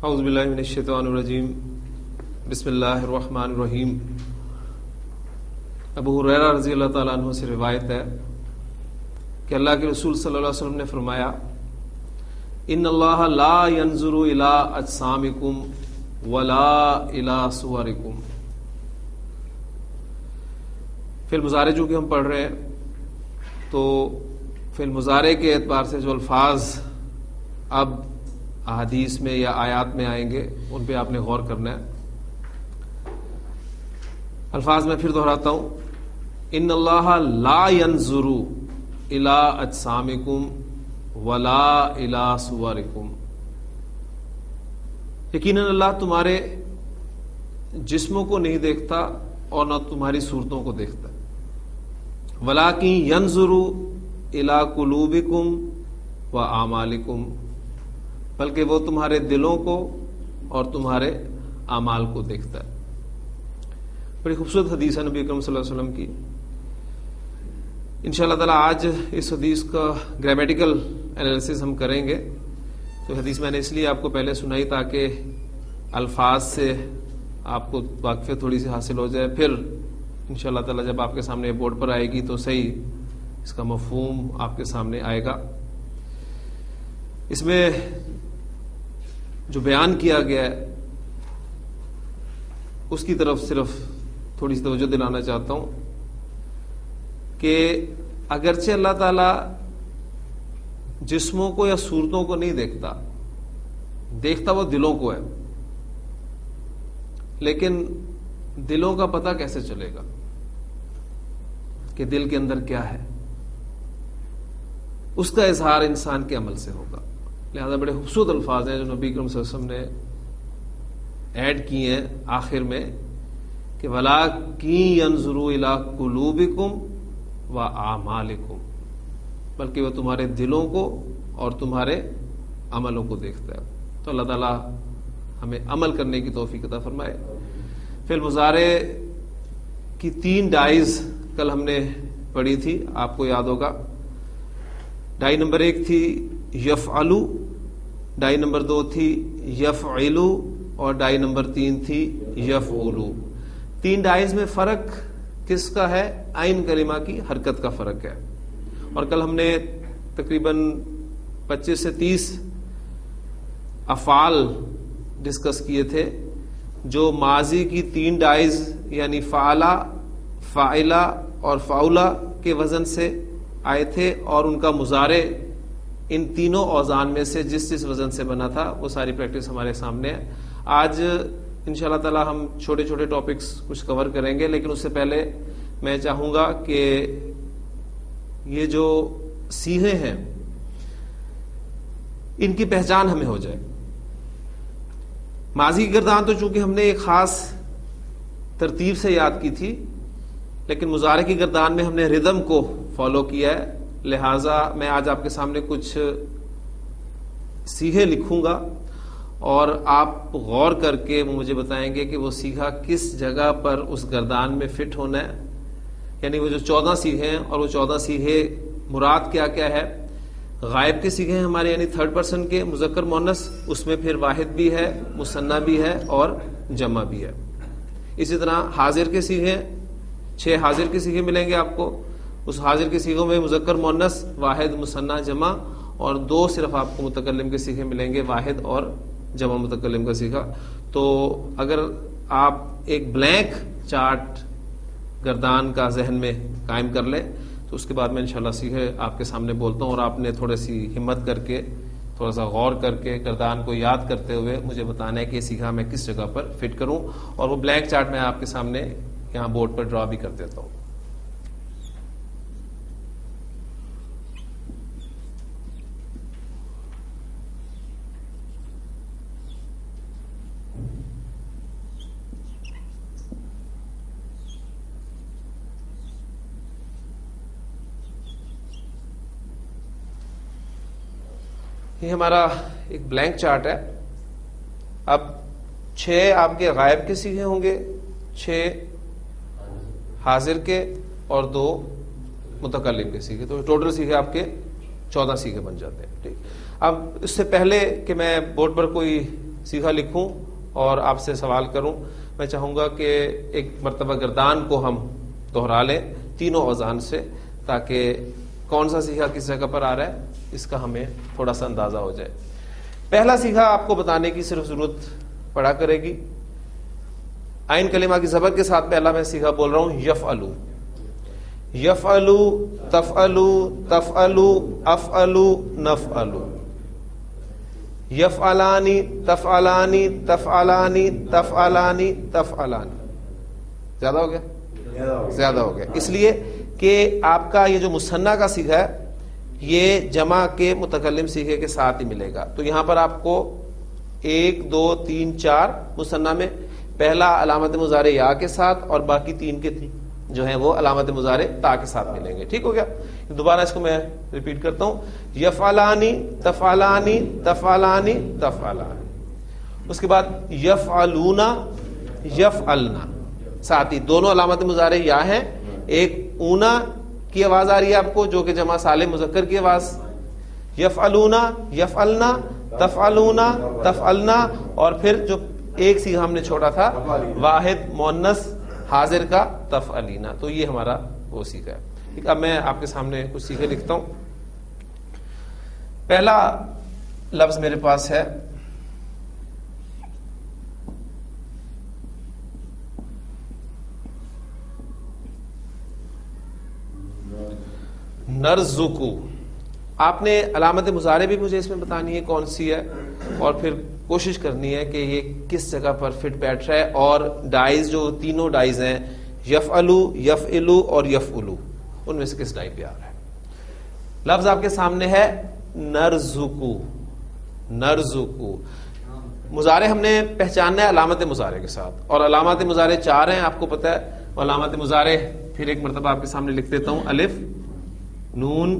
اعوذ باللہ من الشیطان الرجیم بسم اللہ الرحمن الرحیم۔ ابو ہریرہ رضی اللہ تعالیٰ عنہ سے روایت ہے کہ اللہ کے رسول صلی اللہ علیہ وسلم نے فرمایا، ان اللہ لا ينظر الى اجسامکم ولا الى صورکم۔ فی المضارع جو کہ ہم پڑھ رہے ہیں، تو فی المضارع کے اعتبار سے جو الفاظ اب احادیث میں یا آیات میں آئیں گے ان پہ آپ نے غور کرنا ہے۔ الفاظ میں پھر دہراتا ہوں، ان اللہ لا ينظر الى اجسامکم ولا الى صورکم۔ یقیناً اللہ تمہارے جسموں کو نہیں دیکھتا اور نہ تمہاری صورتوں کو دیکھتا ہے، ولیکن ينظر الى قلوبکم واعمالکم، بلکہ وہ تمہارے دلوں کو اور تمہارے اعمال کو دیکھتا ہے۔ بڑی خوبصورت حدیث ہے نبی اکرم صلی اللہ علیہ وسلم کی۔ انشاءاللہ تعالیٰ آج اس حدیث کا گرامیٹیکل انالیسس ہم کریں گے۔ تو حدیث میں نے اس لیے آپ کو پہلے سنائی تاکہ الفاظ سے آپ کو واقفیت تھوڑی سی حاصل ہو جائے، پھر انشاءاللہ تعالیٰ جب آپ کے سامنے بورڈ پر آئے گی تو صحیح اس کا مفہوم آپ کے سامنے آئے گا۔ اس میں جو بیان کیا گیا ہے اس کی طرف صرف تھوڑی سی توجہ دلانا چاہتا ہوں کہ اگرچہ اللہ تعالیٰ جسموں کو یا صورتوں کو نہیں دیکھتا وہ دلوں کو ہے، لیکن دلوں کا پتہ کیسے چلے گا کہ دل کے اندر کیا ہے؟ اس کا اظہار انسان کے عمل سے ہوگا۔ لہذا بڑے خوبصورت الفاظ ہیں جو نبی کریم صلی اللہ علیہ وسلم نے ایڈ کیے ہیں آخر میں کہ وَلَٰكِن يَنظُرُ إِلَىٰ قُلُوبِكُمْ وَأَعْمَالِكُمْ، بلکہ وہ تمہارے دلوں کو اور تمہارے عملوں کو دیکھتا ہے۔ تو اللہ تعالیٰ ہمیں عمل کرنے کی توفیق عطا فرمائے۔ فی المضارع کی 3 ڈائز کل ہم نے پڑھی تھی، آپ کو یاد ہوگا۔ ڈائی نمبر 1 تھی یفعلو، ڈائی نمبر 2 تھی یفعلو، اور ڈائی نمبر 3 تھی یفعلو۔ 3 ڈائز میں فرق کس کا ہے؟ عین کلمہ کی حرکت کا فرق ہے۔ اور کل ہم نے تقریباً 25 سے 30 افعال ڈسکس کیے تھے جو ماضی کی 3 ڈائز یعنی فعلا، فاعلا اور فعولا کے وزن سے آئے تھے، اور ان کا مضارع ان تینوں اوزان میں سے جس وزن سے بنا تھا وہ ساری پریکٹس ہمارے سامنے ہے۔ آج انشاءاللہ تعالی ہم چھوٹے چھوٹے ٹاپکس کچھ کور کریں گے، لیکن اس سے پہلے میں چاہوں گا کہ یہ جو صیغے ہیں ان کی پہچان ہمیں ہو جائے۔ ماضی کی گردان تو چونکہ ہم نے ایک خاص ترتیب سے یاد کی تھی، لیکن مضارع کی گردان میں ہم نے ردم کو فالو کیا ہے، لہٰذا میں آج آپ کے سامنے کچھ صیغے لکھوں گا اور آپ غور کر کے وہ مجھے بتائیں گے کہ وہ صیغہ کس جگہ پر اس گردان میں فٹ ہونا ہے۔ یعنی وہ جو 14 صیغے ہیں، اور وہ 14 صیغے مراد کیا کیا ہے؟ غائب کے صیغے ہیں ہمارے، یعنی 3rd پرسن کے مذکر مؤنث، اس میں پھر واحد بھی ہے، مثنیٰ بھی ہے اور جمع بھی ہے۔ اسی طرح حاضر کے صیغے، 6 حاضر کے صیغے ملیں گے آپ کو۔ اس حاضر کے صیغوں میں مذکر مؤنث، واحد، مثنیٰ، جمع، اور 2 صرف آپ کو متکلم کے صیغے ملیں گے، واحد اور جمع متکلم کا صیغہ۔ تو اگر آپ ایک بلینک چارٹ گردان کا ذہن میں قائم کر لیں تو اس کے بعد میں انشاءاللہ صیغے آپ کے سامنے بولتا ہوں، اور آپ نے تھوڑی سی ہمت کر کے، تھوڑا سا غور کر کے گردان کو یاد کرتے ہوئے مجھے بتانا ہے کہ یہ صیغہ میں کس جگہ پر فٹ کروں، اور وہ بلینک چارٹ میں آپ کے سامنے یہاں بورڈ پر ڈرا بھی کر دیتا ہوں۔ یہ ہمارا ایک بلینک چارٹ ہے۔ اب 6 آپ کے غائب کے صیغے ہوں گے، 6 حاضر کے اور 2 متکلم کے صیغے، تو ٹوٹل صیغے آپ کے 14 صیغے بن جاتے ہیں۔ ٹھیک، اب اس سے پہلے کہ میں بورڈ پر کوئی سیغہ لکھوں اور آپ سے سوال کروں. میں چاہوں گا کہ ایک مرتبہ گردان کو ہم دہرا لیں تینوں اوزان سے، تاکہ کون سا سیغہ کس جگہ پر آ رہا ہے اس کا ہمیں تھوڑا سا اندازہ ہو جائے. پہلا سیغہ آپ کو بتانے کی صرف ضرورت پڑا کرے گی. عین کلمہ کی زبر کے ساتھ پہلا میں سیغہ بول رہا ہوں یفعلو. یفعلو، تفعلو، تفعلو، افعلو، نفعلو. یفعلانی، تفعلانی، تفعلانی، تفعلانی، تفعلانی. زیادہ ہو گیا؟ زیادہ ہو گیا. اس لیے کہ آپ کا یہ جو مثنیٰ کا سیغہ ہے یہ جمع کے متکلم سیغے کے ساتھ ہی ملے گا. تو یہاں پر آپ کو 1 2 3 4 مثنیٰ میں پہلا علامت مضارع یا کے ساتھ اور باقی 3 کے جو ہیں وہ علامت مضارع تا کے ساتھ ملیں گے. ٹھیک ہو گیا؟ دوبارہ اس کو میں ریپیٹ کرتا ہوں. یفعلانی، تفعلانی، تفعلانی، تفعلانی. اس کے بعد یفعلون، یفعلنا. ساتھ ہی دونوں علامت مضارع یا ہیں. ایک اونا کی آواز آ رہی ہے آپ کو جو کہ جمع سالم مذکر کی آواز. یفعلون، یفعلنا، تفعلون، تفعلنا. اور پھر جو ایک سیغہ ہم نے چھوڑا تھا واحد مؤنث حاضر کا، تفعلینا. تو یہ ہمارا وہ سیغہ ہے. ٹھیک. اب میں آپ کے سامنے کچھ سیغے لکھتا ہوں. پہلا لفظ میرے پاس ہے نرزقو. آپ نے علامت مضارع بھی مجھے اس میں بتانی ہے کون سی ہے، اور پھر کوشش کرنی ہے کہ یہ کس جگہ پر فٹ بیٹھ رہا ہے. اور ڈائز جو تینوں ڈائز ہیں یفعلو، یفعلو اور یفعلو، ان میں سے کس ڈائی پہ آ رہا ہے. لفظ آپ کے سامنے ہے نرزقو. نرزقو مضارع ہم نے پہچاننا ہے علامت مضارع کے ساتھ، اور علامات مضارع 4 ہیں آپ کو پتہ ہے. علامات مضارع پھر ایک مرتبہ آپ کے سامنے لکھ دیتا ہوں. الف، نون،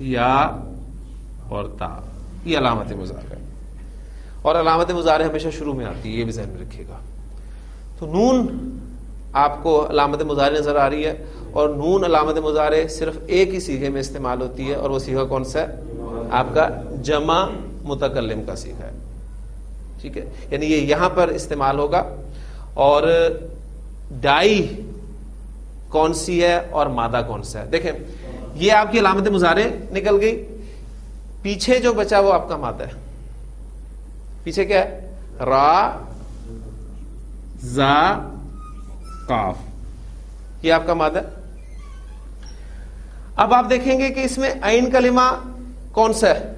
یا اور تا. یہ علامت مضارع ہے، اور علامت مضارع ہمیشہ شروع میں آتی ہے، یہ بھی ذہن میں رکھیے گا. تو نون آپ کو علامت مضارع نظر آ رہی ہے، اور نون علامت مضارع صرف ایک ہی سیغے میں استعمال ہوتی ہے، اور وہ سیغہ کون سا ہے؟ آپ کا جمع متکلم کا سیغہ ہے. ٹھیک ہے، یعنی یہ یہاں پر استعمال ہوگا. اور ڈائی کون سی ہے اور مادہ کون سا ہے؟ دیکھیں یہ آپ کی علامت مضارع نکل گئی. پیچھے جو بچا وہ آپ کا مادہ ہے. پیچھے کیا ہے؟ را، زا، قاف. یہ آپ کا مادہ ہے. اب آپ دیکھیں گے کہ اس میں عین کلمہ کون سا ہے؟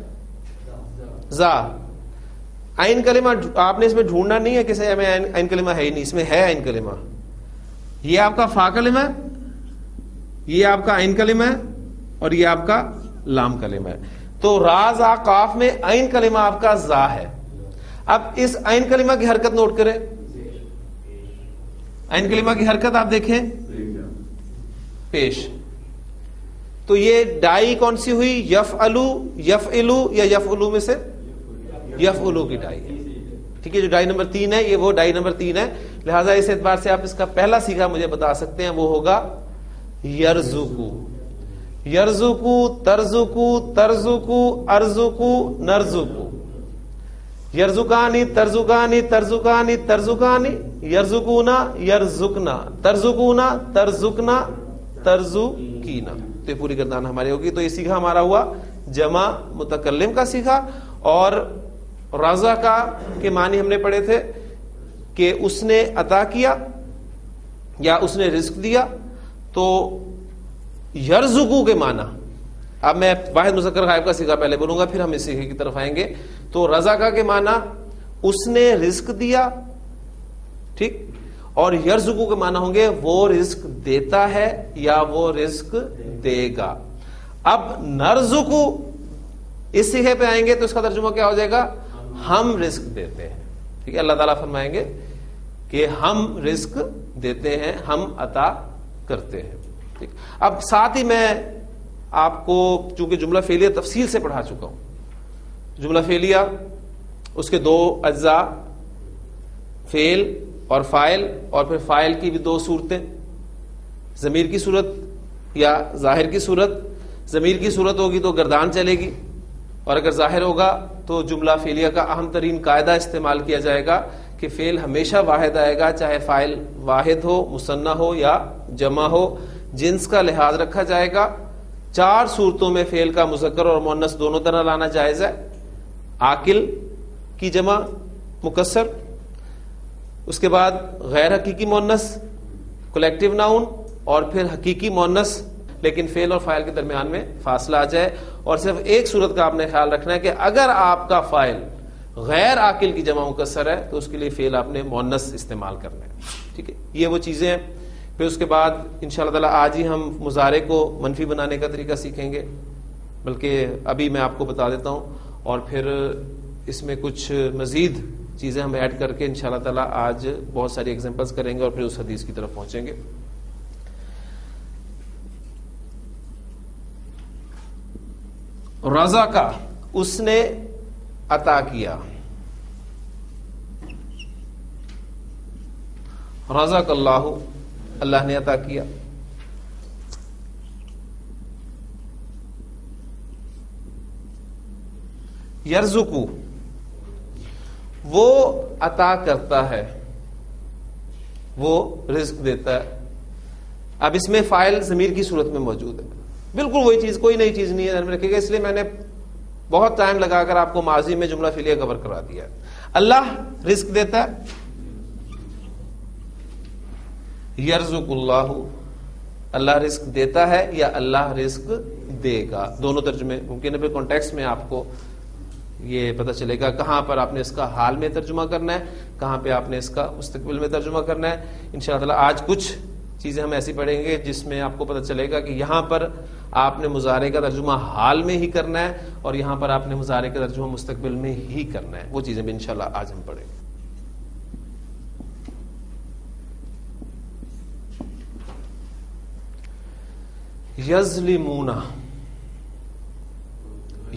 زا. عین کلمہ آپ نے اس میں ڈھونڈنا نہیں ہے کہ میں عین کلمہ ہے ہی نہیں، اس میں ہے عین کلمہ. یہ آپ کا فا کلمہ ہے، یہ آپ کا عین کلمہ ہے، اور یہ آپ کا لام کلمہ ہے. تو را، زا، قاف میں عین کلمہ آپ کا زا ہے. اب اس عین کلمہ کی حرکت نوٹ کریں. عین کلمہ کی حرکت آپ دیکھیں، پیش. تو یہ ڈائی کون سی ہوئی؟ یفعلو، یفعلو یا یفعلو میں سے یفعلو کی ڈائی ہے. ٹھیک ہے، جو ڈائی نمبر 3 ہے یہ وہ ڈائی نمبر 3 ہے. لہذا اس اعتبار سے آپ اس کا پہلا سیغہ مجھے بتا سکتے ہیں، وہ ہوگا یرزقو. یرزقو، ترزقو، ترزقو، ارزقو، نرزقو. یرزقانی، ترزقانی، ترزقانی، ترزقانی. یرزقونا، یرزقنا، ترزقونا، ترزقنا، ترزقینا. تو یہ پوری گردان ہماری ہوگی. تو یہ سیغہ ہمارا ہوا جمع متکلم کا سیغہ. اور رضا کا کے معنی ہم نے پڑھے تھے کہ اس نے عطا کیا یا اس نے رزق دیا. تو یرزقو کے معنی، اب میں واحد مذکر غائب کا سیغہ پہلے بولوں گا پھر ہم اس سیغے کی طرف آئیں گے. تو رضا کا کے معنی اس نے رزق دیا، ٹھیک. اور یرزقو کے معنی ہوں گے وہ رزق دیتا ہے یا وہ رزق دے گا. اب نرزقو اس سیغے پہ آئیں گے تو اس کا ترجمہ کیا ہو جائے گا؟ ہم رزق دیتے ہیں. ٹھیک ہے، اللہ تعالیٰ فرمائیں گے کہ ہم رزق دیتے ہیں، ہم عطا کرتے ہیں. ٹھیک. اب ساتھ ہی میں آپ کو چونکہ جملہ فعلیہ تفصیل سے پڑھا چکا ہوں. جملہ فعلیہ اس کے 2 اجزاء، فعل اور فاعل، اور پھر فاعل کی بھی 2 صورتیں، ضمیر کی صورت یا ظاہر کی صورت. ضمیر کی صورت ہوگی تو گردان چلے گی، اور اگر ظاہر ہوگا تو جملہ فعلیہ کا اہم ترین قاعدہ استعمال کیا جائے گا کہ فعل ہمیشہ واحد آئے گا، چاہے فاعل واحد ہو، مثنی ہو یا جمع ہو، جنس کا لحاظ رکھا جائے گا۔ 4 صورتوں میں فعل کا مذکر اور مؤنث دونوں طرح لانا جائز ہے، عاقل کی جمع مکسر، اس کے بعد غیر حقیقی مؤنث کولیکٹیو ناؤن، اور پھر حقیقی مؤنث، لیکن فعل اور فاعل کے درمیان میں فاصلہ آ جائے۔ اور صرف ایک صورت کا آپ نے خیال رکھنا ہے کہ اگر آپ کا فاعل غیر عاقل کی جمع مکسر ہے تو اس کے لیے فعل آپ نے مؤنث استعمال کرنا ہے، ٹھیک ہے؟ یہ وہ چیزیں ہیں۔ پھر اس کے بعد انشاءاللہ تعالی آج ہی ہم مضارع کو منفی بنانے کا طریقہ سیکھیں گے، بلکہ ابھی میں آپ کو بتا دیتا ہوں، اور پھر اس میں کچھ مزید چیزیں ہم ایڈ کر کے انشاءاللہ تعالی آج بہت ساری ایگزامپلس کریں گے اور پھر اس حدیث کی طرف پہنچیں گے۔ رضا کا، اس نے عطا کیا، رزق اللہ، اللہ نے عطا کیا۔ یرزقو، وہ عطا کرتا ہے، وہ رزق دیتا ہے۔ اب اس میں فاعل ضمیر کی صورت میں موجود ہے، بالکل وہی چیز، کوئی نئی چیز نہیں ہے، ذہن میں رکھیے گا، اس لیے میں نے بہت ٹائم لگا کر آپ کو ماضی میں جملہ فعلیہ کور کرا دیا ہے۔ اللہ رزق دیتا ہے، یرزق اللہ، اللہ رزق دیتا ہے یا اللہ رزق دے گا، دونوں ترجمے ممکن ہے۔ پھر کانٹیکسٹ میں آپ کو یہ پتہ چلے گا کہاں پر آپ نے اس کا حال میں ترجمہ کرنا ہے، کہاں پہ آپ نے اس کا مستقبل میں ترجمہ کرنا ہے۔ انشاءاللہ آج کچھ چیزیں ہم ایسی پڑھیں گے جس میں آپ کو پتہ چلے گا کہ یہاں پر آپ نے مضارع کا ترجمہ حال میں ہی کرنا ہے اور یہاں پر آپ نے مضارع کا ترجمہ مستقبل میں ہی کرنا ہے، وہ چیزیں بھی انشاءاللہ آج ہم پڑھیں گے۔ یظلمون،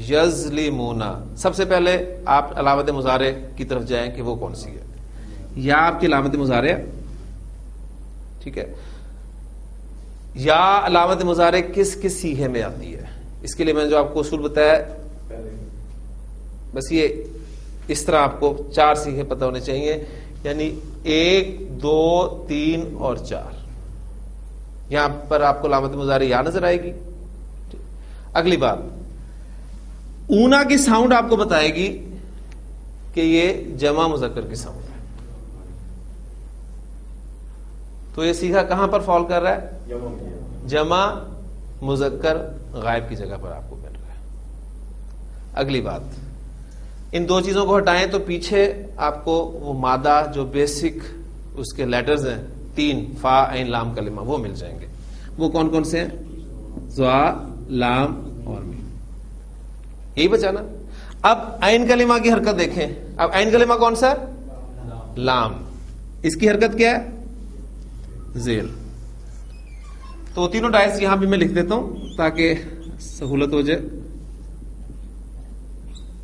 یظلمون، سب سے پہلے آپ علامت مضارع کی طرف جائیں کہ وہ کون سی ہے۔ یا آپ کی علامت مضارع، ٹھیک ہے، یا علامت مضارع کس کس صیغے میں آتی ہے، اس کے لیے میں نے جو آپ کو اصول بتایا، بس یہ اس طرح آپ کو 4 صیغے پتہ ہونے چاہیے، یعنی 1 2 3 اور 4۔ یہاں پر آپ کو علامت مضارع یا نظر آئے گی۔ اگلی بات، اونا کی ساؤنڈ آپ کو بتائے گی کہ یہ جمع مذکر کی ساؤنڈ ہے، تو یہ صیغہ کہاں پر فال کر رہا ہے؟ جمع مذکر غائب کی جگہ پر آپ کو مل رہا ہے۔ اگلی بات، ان 2 چیزوں کو ہٹائیں تو پیچھے آپ کو وہ مادہ جو بیسک اس کے لیٹرز ہیں 3 فا عین لام کلمہ وہ مل جائیں گے۔ وہ کون کون سے ہیں؟ ضا، لام اور میم، یہی بچانا۔ اب عین کلمہ کی حرکت دیکھیں، اب عین کلمہ کون سا ہے؟ لام، اس کی حرکت کیا ہے؟ زیر۔ تو تینوں ڈائس یہاں بھی میں لکھ دیتا ہوں تاکہ سہولت ہو جائے۔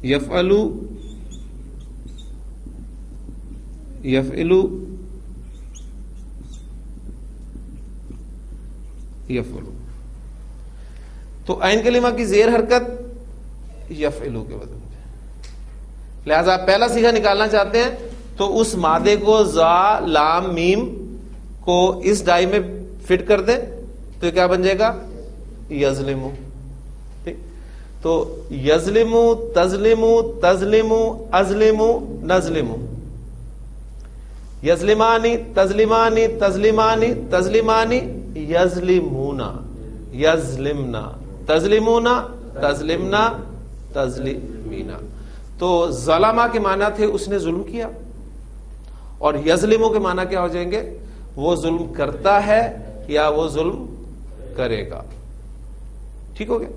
یفعلو، یفعلو، یفعلو، تو عین کلمہ کی زیر حرکت یفعلو کے وزن پہ، لہذا آپ پہلا صیغہ نکالنا چاہتے ہیں تو اس مادے کو ضا، لام، میم کو اس ڈائی میں فٹ کر دیں تو یہ کیا بن جائے گا؟ یظلمو، ٹھیک؟ تو یظلمو، تظلمو، تظلمو، ازلمو، نظلمو، یظلمانی، تظلمانی، تظلمانی، تظلمانی، یظلمونا، یظلمنا، تظلمونا، تظلمنا، تظلمینا۔ تو ظلمہ کے معنی تھے اس نے ظلم کیا، اور یظلمو کے معنی کیا ہو جائیں گے؟ وہ ظلم کرتا ہے یا وہ ظلم کرے گا، ٹھیک ہو گیا؟